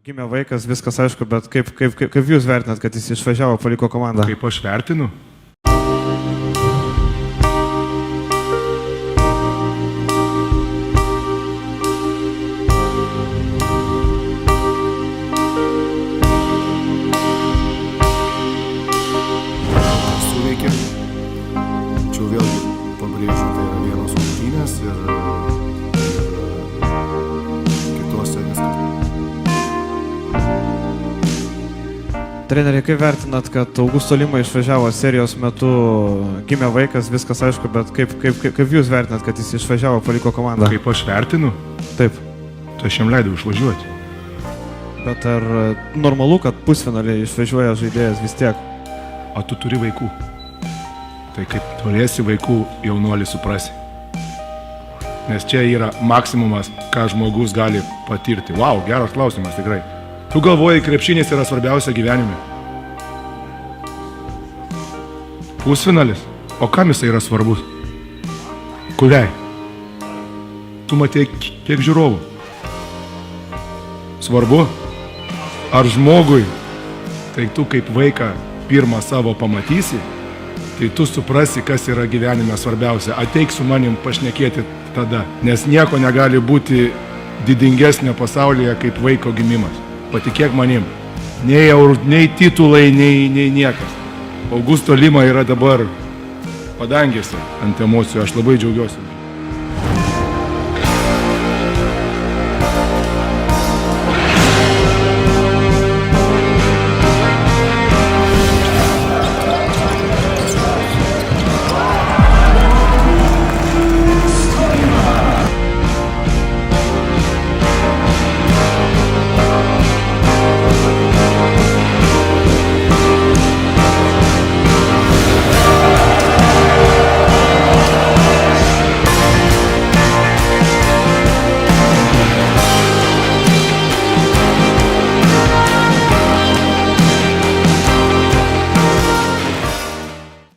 Gimė vaikas, viskas aišku, bet kaip jūs vertinat, kad jis išvažiavo, paliko komandą? Kaip aš vertinu? Suveikė. Čia vėlgi pabrėžiu, tai yra vienos rungtynės ir kitose viskas. Treneri, kaip vertinat, kad Augusto Lima išvažiavo serijos metu, gimė vaikas, viskas aišku, bet kaip jūs vertinat, kad jis išvažiavo, paliko komandą? Kaip aš vertinu? Taip. Tai aš jam leidau išvažiuoti. Bet ar normalu, kad pusfinaliai išvažiuoja žaidėjas vis tiek? O tu turi vaikų. Tai kaip turėsi vaikų, jaunuolį suprasi. Nes čia yra maksimumas, ką žmogus gali patirti. Vau, geras klausimas tikrai. Tu galvoji, krepšinis yra svarbiausia gyvenime. Pusfinalis? O kam jisai yra svarbus? Kuriai? Tu matei kiek žiūrovų? Svarbu? Ar žmogui? Tai tu kaip vaiką pirmą savo pamatysi, tai tu suprasi, kas yra gyvenime svarbiausia. Ateik su manim pašnekėti tada. Nes nieko negali būti didingesnio pasaulyje kaip vaiko gimimas. Patikėk manim. Nei titulai, nei niekas. Augusto Lima yra dabar padangėse ant emocijų. Aš labai džiaugiuosi.